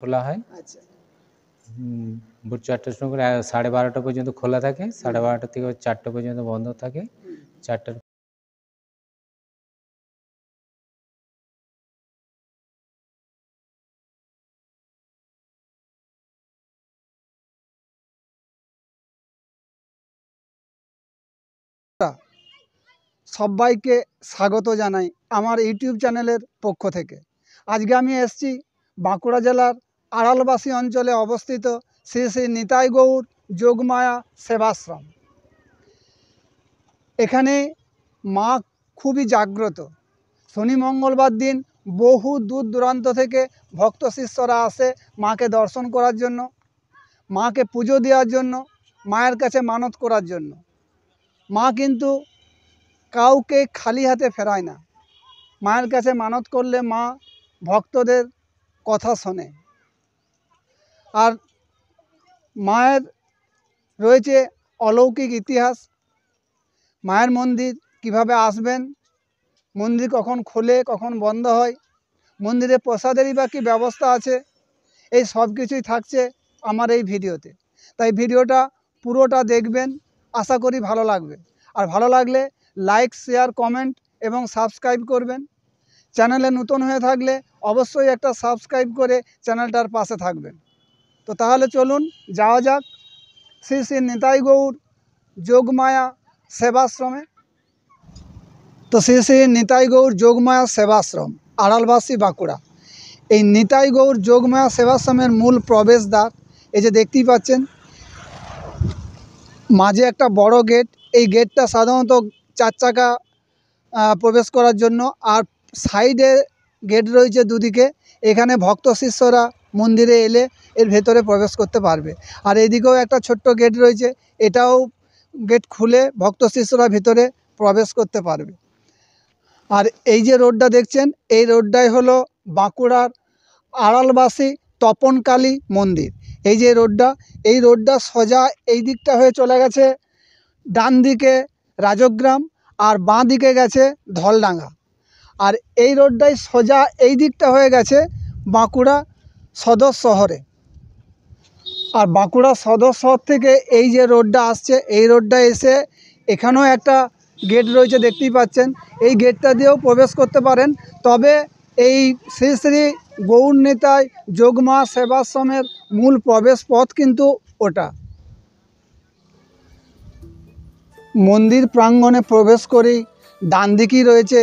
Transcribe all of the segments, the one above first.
খোলা হয়। আচ্ছা। ভোর ৪টার সময় করে 12:30টা পর্যন্ত খোলা থাকে, 12:30টা থেকে 4টা পর্যন্ত বন্ধ থাকে। 4টার সবাইকে স্বাগত জানাই আমার ইউটিউব চ্যানেলের পক্ষ থেকে। আজকে আমি এসেছি বাঁকুড়া জেলার আড়ালবাসী অঞ্চলে অবস্থিত শ্রী শ্রী নিতাই গৌর যোগমায়া সেবাশ্রম। এখানে মা খুবই জাগ্রত। শনি মঙ্গলবার দিন বহু দূর দূরান্ত থেকে ভক্ত শিষ্যরা আসে মাকে দর্শন করার জন্য, মাকে পুজো দেওয়ার জন্য, মায়ের কাছে মানত করার জন্য। মা কিন্তু কাউকে খালি হাতে ফেরায় না। মায়ের কাছে মানত করলে মা ভক্তদের কথা শোনে। আর মায়ের রয়েছে অলৌকিক ইতিহাস। মায়ের মন্দির কিভাবে আসবেন, মন্দির কখন খোলে কখন বন্ধ হয়, মন্দিরে প্রসাদেরই বা কী ব্যবস্থা আছে, এই সব কিছুই থাকছে আমার এই ভিডিওতে। তাই ভিডিওটা পুরোটা দেখবেন, আশা করি ভালো লাগবে। আর ভালো লাগলে লাইক, শেয়ার, কমেন্ট এবং সাবস্ক্রাইব করবেন। চ্যানেলে নতুন হয়ে থাকলে অবশ্যই একটা সাবস্ক্রাইব করে চ্যানেলটার পাশে থাকবেন। তো তাহলে চলুন যাওয়া যাক শ্রী শ্রী নিতাই গৌর যোগমায়া সেবাশ্রমে। তো শ্রী শ্রী নিতাই গৌর যোগমায়া সেবাশ্রম, আড়ালবাসী, বাঁকুড়া। এই নিতাই গৌর যোগমায়া সেবাশ্রমের মূল প্রবেশদ্বার এই যে দেখতেই পাচ্ছেন, মাঝে একটা বড় গেট। এই গেটটা সাধারণত 4 চাকা প্রবেশ করার জন্য, আর সাইডে গেট রয়েছে দুদিকে। এখানে ভক্ত শিষ্যরা মন্দিরে এলে এর ভেতরে প্রবেশ করতে পারবে। আর এদিকেও একটা ছোট্ট গেট রয়েছে, এটাও গেট খুলে ভক্ত শিষ্যরা ভিতরে প্রবেশ করতে পারবে। আর এই যে রোডটা দেখছেন, এই রোডটাই হলো বাঁকুড়ার আড়ালবাসী তপনকালী মন্দির। এই যে রোডটা, এই রোডটা সোজা এই দিকটা হয়ে চলে গেছে ডান দিকে রাজগ্রাম, আর বাঁ দিকে গেছে ধলডাঙ্গা। আর এই রোডটাই সোজা এই দিকটা হয়ে গেছে বাঁকুড়া সদর শহরে। আর বাঁকুড়া সদর শহর থেকে এই যে রোডটা আসছে, এই রোডটা এসে এখানেও একটা গেট রয়েছে দেখতেই পাচ্ছেন, এই গেটটা দিয়েও প্রবেশ করতে পারেন। তবে এই শ্রী শ্রী গৌর নিতাই যোগমা সেবাশ্রমের মূল প্রবেশ পথ কিন্তু ওটা। মন্দির প্রাঙ্গণে প্রবেশ করেই ডান দিকেই রয়েছে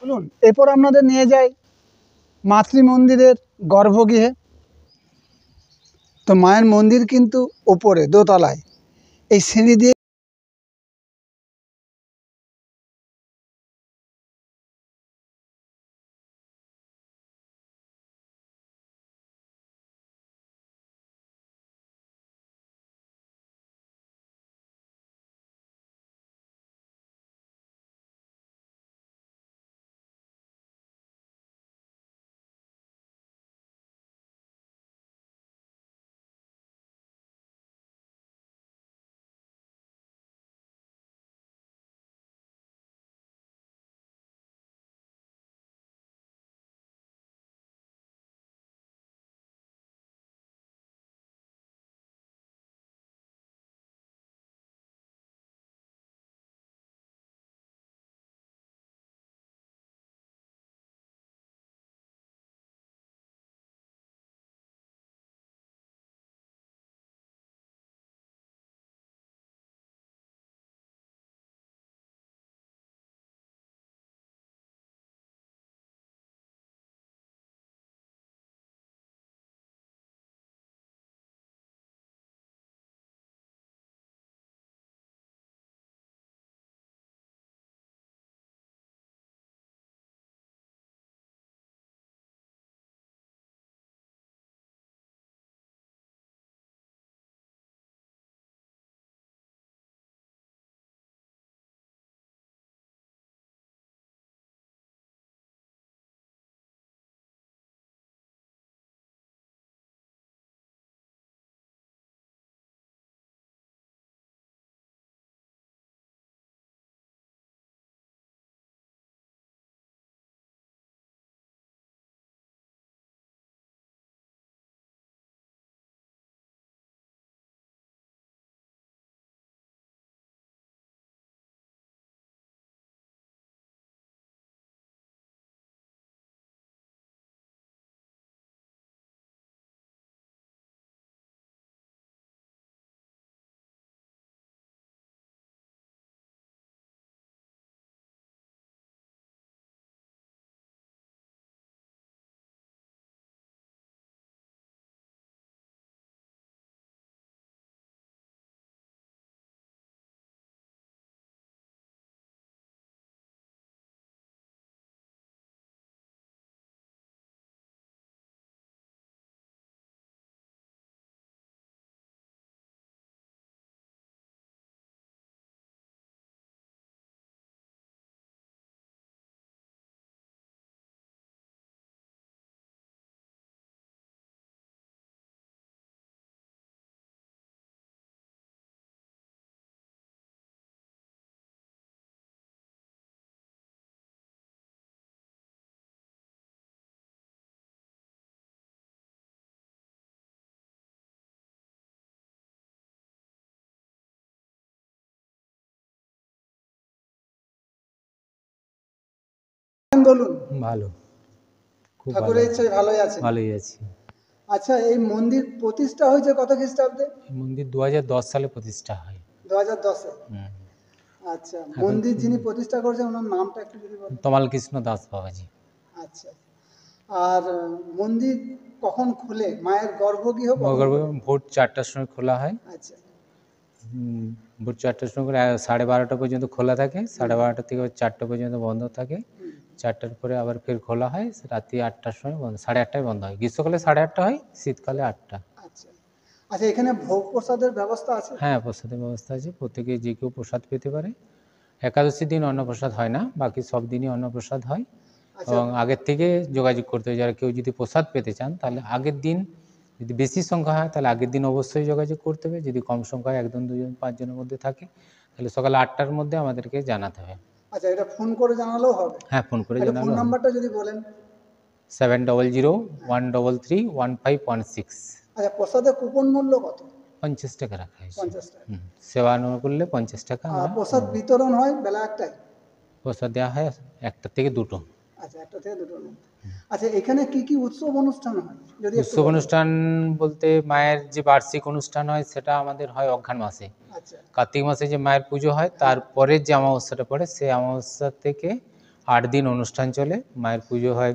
বলুন, এরপর আপনাদের নিয়ে যাই মাতৃ মন্দিরের গর্ভগৃহে। তো মায়ের মন্দির কিন্তু ওপরে দোতলায়, এই সিঁড়ি দিয়ে বলুন। ভালো, খুব ভালো ঠাকুরের আছে, ইচ্ছায় ভালোই আছে। ভালোই আছি। আচ্ছা, এই মন্দির প্রতিষ্ঠা হয়েছে কত খ্রিস্টাব্দে? এই মন্দির 2010 সালে প্রতিষ্ঠা হয়। 2010-এ। হুম। আচ্ছা, এখন মন্দির যিনি প্রতিষ্ঠা করেছেন ওনার নামটা একটু যদি বলেন। তমাল কৃষ্ণ দাস বাবাজি। আচ্ছা, আর মন্দির কখন খুলে, মায়ের গর্ভগৃহ কখন গর্ভ খুলে? ভোর 4টার সময় খোলা হয়। আচ্ছা, ভোর 4টার সময় করে 12:30 পর্যন্ত খোলা থাকে, 12:30 থেকে 4টা পর্যন্ত বন্ধ থাকে। 4টার পরে আবার ফের খোলা হয়, রাত্রি 8টার সময় বন্ধ, 8:30টায় বন্ধ হয়। গ্রীষ্মকালে 8:30 হয়, শীতকালে 8টা। আচ্ছা। আচ্ছা, এখানে ভোগ প্রসাদের ব্যবস্থা আছে? হ্যাঁ, প্রসাদের ব্যবস্থা আছে, প্রত্যেকে যে কেউ প্রসাদ পেতে পারে। একাদশীর দিন অন্নপ্রসাদ হয় না, বাকি সব দিনই অন্নপ্রসাদ হয়। আচ্ছা, এবং আগের থেকে যোগাযোগ করতে হবে, যারা কেউ যদি প্রসাদ পেতে চান তাহলে আগের দিন, যদি বেশি সংখ্যা হয় তাহলে আগের দিন অবশ্যই যোগাযোগ করতে হবে। যদি কম সংখ্যা হয়, 1 জন 2 জন 5 জনের মধ্যে থাকে, তাহলে সকাল 8টার মধ্যে আমাদেরকে জানাতে হবে। আচ্ছা, এটা ফোন করে জানালেও হবে? হ্যাঁ, ফোন করে একটা ফোন জানালেও হবে। নাম্বারটা যদি বলেন। 7001331516। আচ্ছা, প্রসাদের কুপন মূল্য কত? 50 টাকা রাখা হয়েছে। 50 টাকা। সেবা না করলে 50 টাকা আর আমরা প্রসাদ বিতরণ হয় বেলা একটায়? প্রসাদ দেওয়া হয় 1টা থেকে 2টো। আচ্ছা, একটা থেকে দুটোর মধ্যে। আচ্ছা, এখানে কি কি উৎসব অনুষ্ঠান হয় যদি একটু উৎসব বলেন? অনুষ্ঠান বলতে মায়ের যে বার্ষিক অনুষ্ঠান হয় সেটা আমাদের হয় অঘ্রাণ মাসে। আচ্ছা, কার্তিক মাসে যে মায়ের পুজো হয় তারপরে যে অমাবস্যাটা পড়ে সেই অমাবস্যা থেকে 8 দিন অনুষ্ঠান চলে, মায়ের পুজো হয়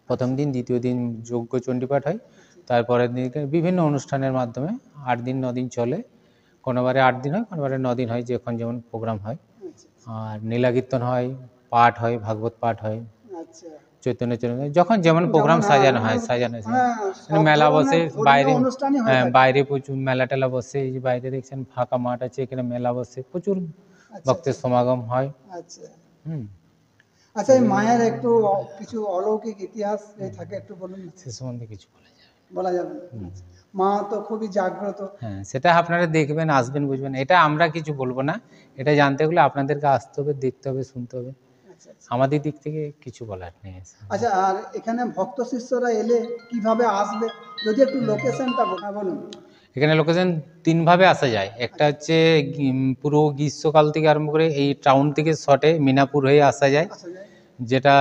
প্রথম দিন, দ্বিতীয় দিন যজ্ঞ চণ্ডীপাঠ হয়, তারপরের দিনকে বিভিন্ন অনুষ্ঠানের মাধ্যমে 8 দিন 9 দিন চলে। কোনোবারে 8 দিন হয়, কোনোবারে 9 দিন হয়, যখন যেমন প্রোগ্রাম হয়। আর নীলা কীর্তন হয়, পাঠ হয়, ভাগবত পাঠ হয়, আচ্ছা, চৈতন্য চরণে যখন যেমন প্রোগ্রাম সাজানো হয়, সাজানো হয়। সব মেলা বসে ধরনের ধর্মীয় বাইরে, অনুষ্ঠানই হয়ে হ্যাঁ থাকে। বাইরে প্রচুর মেলা টেলা বসে, এই যে বাইরে দেখছেন ফাঁকা মাঠ আছে, এখানে মেলা বসে, প্রচুর ভক্তের সমাগম হয়। আচ্ছা হুম, আচ্ছা, এই মায়ের একটু কিছু অলৌকিক ইতিহাস এই থাকে, একটু বলুন না। সে সম্বন্ধে কিছু বলা যায়। বলা যাবে না? আচ্ছা। মা তো খুবই জাগ্রত। হ্যাঁ, সেটা আপনারা দেখবেন, আসবেন, বুঝবেন। এটা আমরা কিছু বলবো না, এটা জানতে গেলে আপনাদেরকে আসতে হবে, দেখতে হবে, শুনতে হবে। আচ্ছা আচ্ছা। আমাদের দিক থেকে কিছু বলার নেই। আচ্ছা, আর এখানে ভক্ত শিষ্যরা এলে কিভাবে আসবে, যদি একটু লোকেশনটা বলুন। এখানে লোকেশন 3 ভাবে আসা যায়। একটা হচ্ছে পুরো গ্রীষ্মকাল থেকে আরম্ভ করে এই টাউন থেকে শর্টে মিনাপুর হয়ে আসা যায়, আসা যায়। যেটা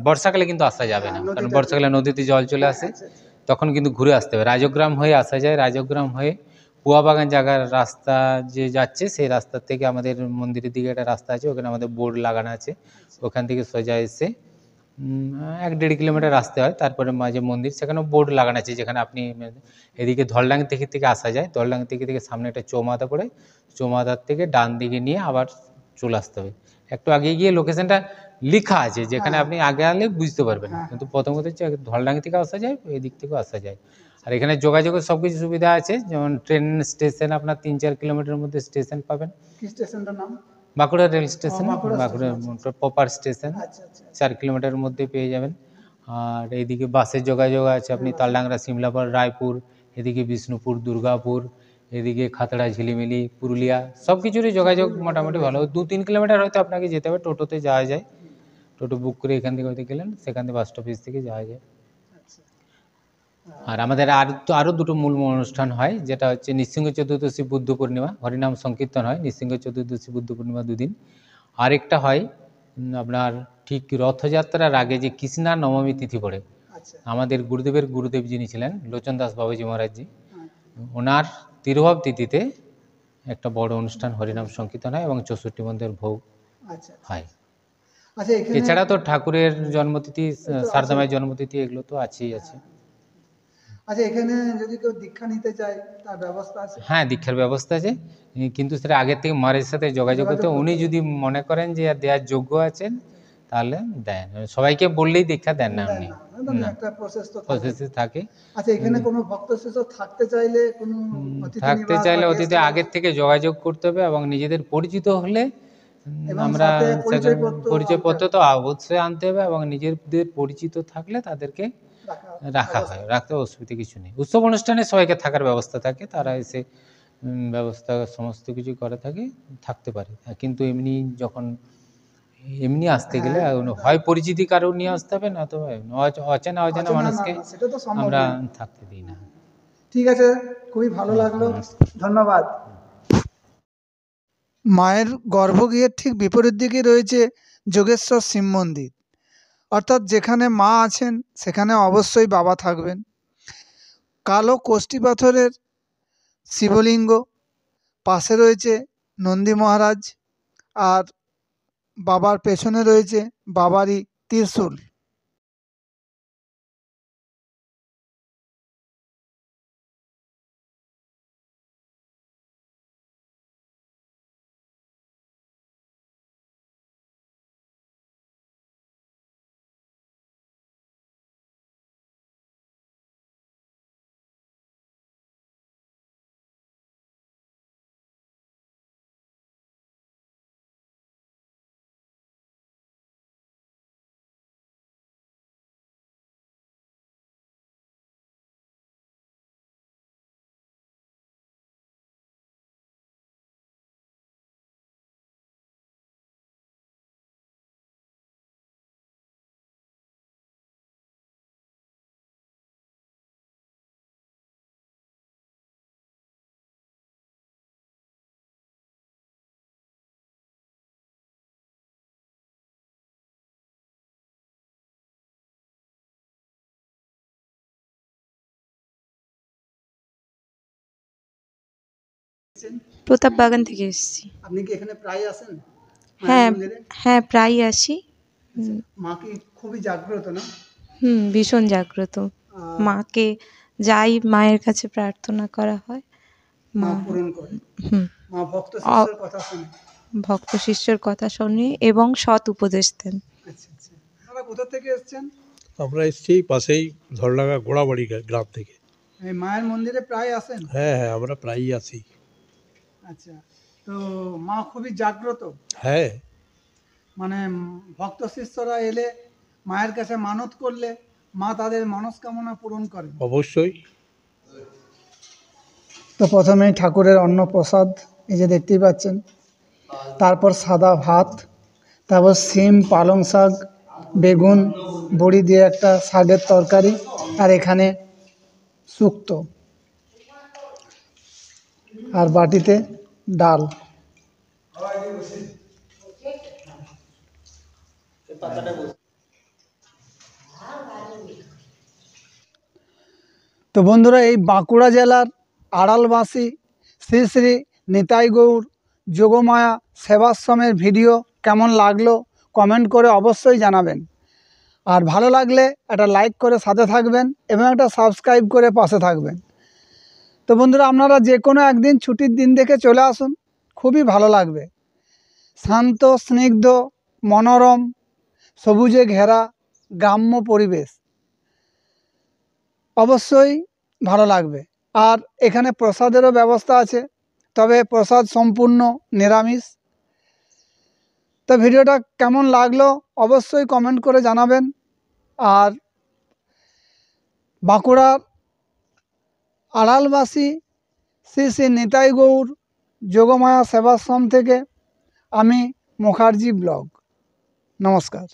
বর্ষাকালে কিন্তু আসা যাবে না, কারণ বর্ষাকালে নদীতে জল চলে আসে, আচ্ছা আচ্ছা। তখন কিন্তু ঘুরে আসতে হবে। রাজগ্রাম হয়ে আসা যায়, রাজগ্রাম হয়ে কুয়াবাগান জায়গার রাস্তা যে যাচ্ছে, সেই রাস্তা থেকে আমাদের মন্দিরের দিকে একটা রাস্তা আছে, ওখানে আমাদের বোর্ড লাগানো আছে, ওখান থেকে সোজা এসে 1-1.5 কিলোমিটার রাস্তা হয়, তারপরে মাঝে মন্দির, সেখানেও বোর্ড লাগানো আছে, যেখানে আপনি এদিকে ধলডাঙ্গি থেকে আসা যায়, ধলডাঙ্গি থেকে সামনে একটা চৌমাথা পড়ে, চৌমাথার থেকে ডান দিকে নিয়ে আবার চলে আসতে হবে। একটু আগে গিয়ে লোকেশনটা লেখা আছে, যেখানে আপনি আগে আলে বুঝতে পারবেন, কিন্তু প্রথমত হচ্ছে ধলডাঙ্গি থেকে আসা যায়, এই দিক থেকেও আসা যায়। আর এখানে যোগাযোগের সব কিছু সুবিধা আছে, যেমন ট্রেন স্টেশন আপনার 3-4 কিলোমিটারের মধ্যে স্টেশন পাবেন। কি স্টেশনটার নাম? Bankura rail station, Bankura Bankura station. Proper station, আচ্ছা আচ্ছা। 4 কিলোমিটারের মধ্যে পেয়ে যাবেন। আর এইদিকে বাসের যোগাযোগ আছে, আপনি তালডাংরা, সিমলাপাল, রায়পুর, এদিকে বিষ্ণুপুর, দুর্গাপুর, এদিকে খাতড়া, ঝিলিমিলি, পুরুলিয়া, সব কিছুরই যোগাযোগ মোটামুটি ভালো। 2-3 কিলোমিটার হয়তো আপনাকে যেতে হবে, টোটোতে যাওয়া যায়, টোটো বুক করে এখান থেকে হয়তো গেলেন, সেখান থেকে বাস স্টপেজ থেকে যাওয়া যায়। আর আমাদের আরও দুটো মূল অনুষ্ঠান হয়, যেটা হচ্ছে নৃসিংহ চতুর্দশী বুদ্ধ পূর্ণিমা, হরিনাম সংকীর্তন হয় নৃসিংহ চতুর্দশী বুদ্ধ পূর্ণিমা 2 দিন। আরেকটা হয় আপনার ঠিক রথযাত্রার আগে, যে কৃষ্ণা নবমী তিথি পড়ে, আমাদের গুরুদেব যিনি ছিলেন লোচন দাস বাবাজি মহারাজজি, ওনার তিরোভাব তিথিতে একটা বড় অনুষ্ঠান হরিনাম সংকীর্তন হয় এবং 64 মন্দিরের ভোগ হয়। আচ্ছা, এছাড়া তো ঠাকুরের জন্মতিথি, শারদামায়ের জন্মতিথি, এগুলো তো আছেই আছে। আচ্ছা, এখানে যদি কেউ দীক্ষা নিতে চায়, তার ব্যবস্থা আছে? হ্যাঁ, দীক্ষার ব্যবস্থা আছে, কিন্তু সেটা আগের থেকে মায়ের সাথে যোগাযোগ করতে, উনি যদি মনে করেন যে দেওয়ার যোগ্য আছেন, তাহলে দেন। সবাইকে বললেই দীক্ষা দেন না উনি, না, একটা প্রসেস তো প্রসেসে থাকে। আচ্ছা, এখানে কোনো ভক্ত শিষ্য থাকতে চাইলে, কোনো থাকতে চাইলে অতিথি আগের থেকে যোগাযোগ করতে হবে, এবং নিজেদের পরিচিত হলে আমরা পরিচয়পত্র তো অবশ্যই আনতে হবে, এবং নিজেদের পরিচিত থাকলে তাদেরকে রাখা হয়, রাখতে অসুবিধা কিছু নেই। উৎসব অনুষ্ঠানে সবাইকে থাকার ব্যবস্থা থাকে, তারা এসে ব্যবস্থা সমস্ত কিছু করে থাকে, থাকতে পারে। কিন্তু এমনি আসতে গেলে হয় পরিচিতি কারো নিয়ে আসতে হবে, না তো অচেনা মানুষকে আমরা থাকতে দিই না। ঠিক আছে, খুবই ভালো লাগলো, ধন্যবাদ। মায়ের গর্ভগৃহের ঠিক বিপরীত দিকে রয়েছে যোগেশ্বর শিব মন্দির, অর্থাৎ যেখানে মা আছেন সেখানে অবশ্যই বাবা থাকবেন। কালো কোষ্ঠী পাথরের শিবলিঙ্গ, পাশে রয়েছে নন্দী মহারাজ, আর বাবার পেছনে রয়েছে বাবারই ত্রিশূল। প্রতাপ বাগান থেকে এসেছি। আপনি কি এখানে প্রায় আসেন? হ্যাঁ, হ্যাঁ প্রায় আসি। আচ্ছা, মা কি খুবই জাগ্রত না? ভীষণ জাগ্রত। আর মাকে যাই মায়ের কাছে প্রার্থনা করা হয় মা মা পূরণ করে। হুম মা ভক্ত শিষ্যের কথা শোনে। ভক্ত শিষ্যের কথা শোনে এবং সৎ উপদেশ দেন। আচ্ছা আচ্ছা, আপনারা কোথা থেকে এসেছেন? আমরা এসেছি পাশেই ধরলাগা গোড়াবাড়ি গ্রাম থেকে। এই মায়ের মন্দিরে প্রায় আসেন? হ্যাঁ হ্যাঁ, আমরা প্রায়ই আসি। আচ্ছা, তো মা খুবই জাগ্রত, হ্যাঁ, মানে ভক্ত শিষ্যরা এলে মায়ের কাছে মানত করলে মা তাদের মনস্কামনা পূরণ করেন। অবশ্যই। তো প্রথমেই ঠাকুরের অন্নপ্রসাদ এই যে দেখতেই পাচ্ছেন, তারপর সাদা ভাত, তারপর শিম, পালং শাক, বেগুন, বড়ি দিয়ে একটা শাকের তরকারি, আর এখানে শুক্তো, আর বাটিতে ডাল। তো বন্ধুরা, এই বাঁকুড়া জেলার আড়ালবাসী শ্রী শ্রী নিতাই গৌর যোগমায়া সেবাশ্রমের ভিডিও কেমন লাগলো কমেন্ট করে অবশ্যই জানাবেন। আর ভালো লাগলে একটা লাইক করে সাথে থাকবেন এবং একটা সাবস্ক্রাইব করে পাশে থাকবেন। তো বন্ধুরা, আপনারা যে কোনো একদিন ছুটির দিন দেখে চলে আসুন, খুবই ভালো লাগবে। শান্ত, স্নিগ্ধ, মনোরম, সবুজে ঘেরা গ্রাম্য পরিবেশ, অবশ্যই ভালো লাগবে। আর এখানে প্রসাদেরও ব্যবস্থা আছে, তবে প্রসাদ সম্পূর্ণ নিরামিষ। তো ভিডিওটা কেমন লাগলো অবশ্যই কমেন্ট করে জানাবেন। আর বাঁকুড়ার আড়ালবাসী শ্রী শ্রী নিতাই গৌর যোগমায়া সেবাশ্রম থেকে আমি মুখার্জি ব্লগ। নমস্কার।